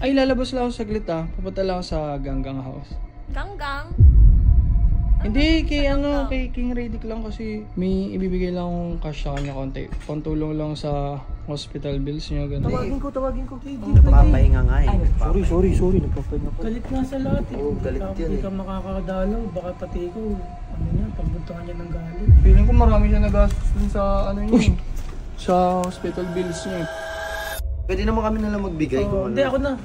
Ay, lalabas lang ako saglit ah. Pupunta lang ako sa Ganggang House. Ganggang? Hindi, kay King Radic lang kasi may ibibigay lang akong cash sa kanya konti. Pantulong lang sa hospital bills niya, ganun. Tawagin ko. Nagpapahinga nga eh. Sorry. Nagpapahinga pa. Galit nga sa lahat eh. Oo, galit yan Hindi eh. ka makakadalaw, baka pati ko, pagbuntangan niya ng galit. Feeling ko marami siya nagastos din sa niya. Sa hospital bills niya. Pwede naman kami nalang magbigay kung ano. Hindi, ako na.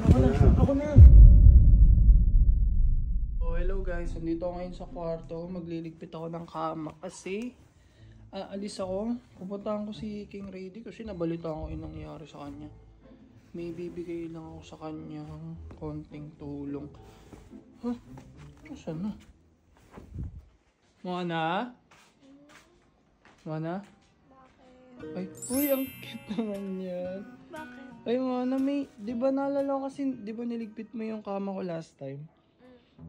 So, hello guys. Nandito ako ngayon sa kwarto. Magliligpit ako ng kama kasi aalis ako. Pupuntahan ko si King Radic kasi nabalitaan ko yung nangyari sa kanya. May bibigay lang ako sa kanya konting tulong. Huh? Saan na? Mana? Ay, uy, ang cute naman yan. Bakit? Ay, Mana, di ba naalala ko kasi, di ba niligpit mo yung kama ko last time?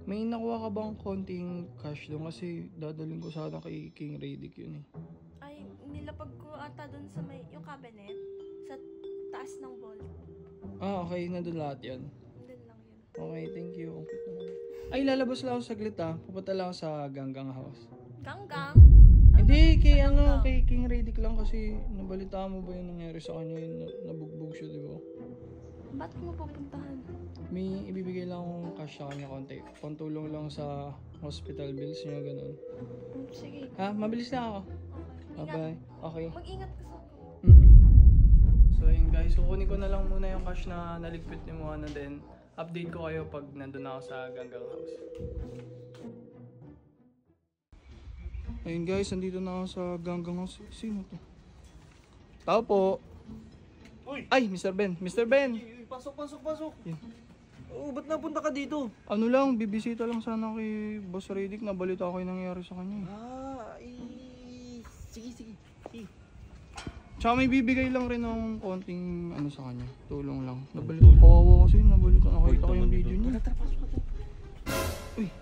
May nakuha ka bang konting cash doon? Kasi dadalhin ko sana kay King Radic yun eh. Ay, nilapag ko ata dun sa yung cabinet. Sa taas ng vault. Ah, okay. Nandun lahat yan. Doon lang yun. Okay, thank you. Ang cute naman. Ay, lalabas lang ako saglit ah. Pupunta lang ako sa Ganggang House. Ganggang? Hindi, kay King Radic lang kasi nabalitaan mo ba yung nangyari sa kanya yung nabugbog siya, di ba? Ba't mo pupuntahan? May ibibigay lang akong cash sa kanya konti. Pantulong lang sa hospital bills niya, ganun. Sige. Ha? Mabilis na ako. Okay. Bye-bye. Okay. Mag-ingat ka sa ako. So yun guys, kukunin ko na lang muna yung cash na naligpit ni Moana din. Update ko kayo pag nandun ako sa Ganggang House. Ayun guys, nandito na ako sa Ganggang House. Sino to? Tao po. Uy! Ay, Mr. Ben. Mr. Ben! Pasok. Yan. Oh, ba't napunta ka dito? Ano lang, bibisita lang sana kay Boss Radic. Nabalita ko yung nangyari sa kanya. Sige. Tsaka may bibigay lang rin ng konting sa kanya. Tulong lang. Kawawa kasi, nabalita. Nakita ko yung video niya. Uy!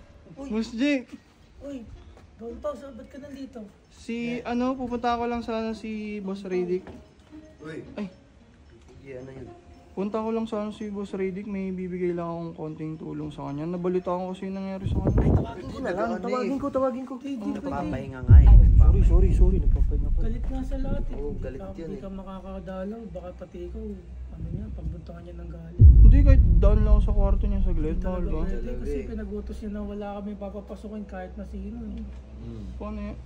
Boss Jake! Uy, Gonto, ba't ka nandito? Pupunta ko lang sana si Boss Radic. Uy. Ay. Sige, ano yun? Punta ko lang sana si Boss Radic, may bibigay lang akong konting tulong sa kanya. Nabalitaan ko kasi yung nangyari sa kanya. Tawagin ko. Nagpapahinga nga eh. Sorry. Nagpapahinga pa. Galit nga sa lahat eh. Oo, galit yan Hindi eh. ka makakadalaw, baka pati ko, pagbuntangan niya ng galit. Hindi, kahit down lang ako sa kwarto niya saglit. Bawal ba? Pwede kasi pinagutos niya na wala kami papapasukin kahit na sino eh. Paano yan?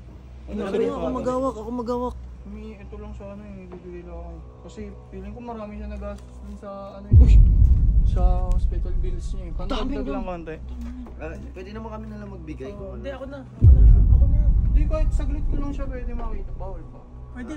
Ako magawak. Ito lang sa bibigay lang ako. Kasi feeling ko marami siya nagastos din sa sa hospital bills niya eh. Pantagdag lang konti. Pwede naman kami nalang magbigay kung ano. Hindi, ako na. Hindi, kahit saglit ko lang siya pwede makita. Bawal pa. Pwede.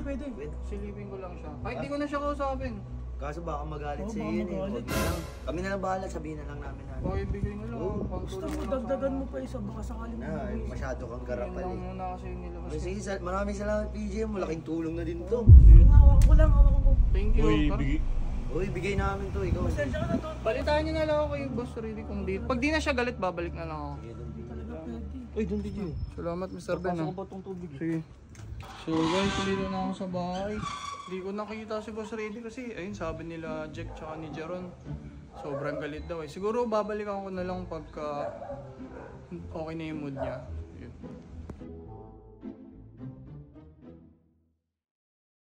Silipin ko lang siya. Kahit di ko na siya kausapin. Kaso baka magalit Oo, sa baka iyo yun eh. magalit. Wag na lang. Kami na lang bahala, sabihin na lang namin na. Baka ibigay na lang. Oo. Gusto mo, dagdagan mo pa isa, baka sakaling Masyado kang garapal Yan lang eh. muna kasi nilabas. Okay, sige, maraming salamat PJ. Malaking tulong na din to. Hawak ko lang. Thank you. Uy, bigay namin to. Ikaw. Pasensya ka na to. Balitaan niyo na lang ako kay Boss Radic kung dito. Pag di na siya galit, babalik na lang ako. Talaga pwede. Uy, doon DJ. Salamat Mr. Ben. Pasok ko ba itong tubig? Sige. So guys, dito na ako sa bahay. Hindi ko nakita si Boss Radic kasi ayun sabi nila Jack tsaka ni Jeron. Sobrang galit daw eh. Siguro babalikan ko na lang pagka okay na yung mood niya.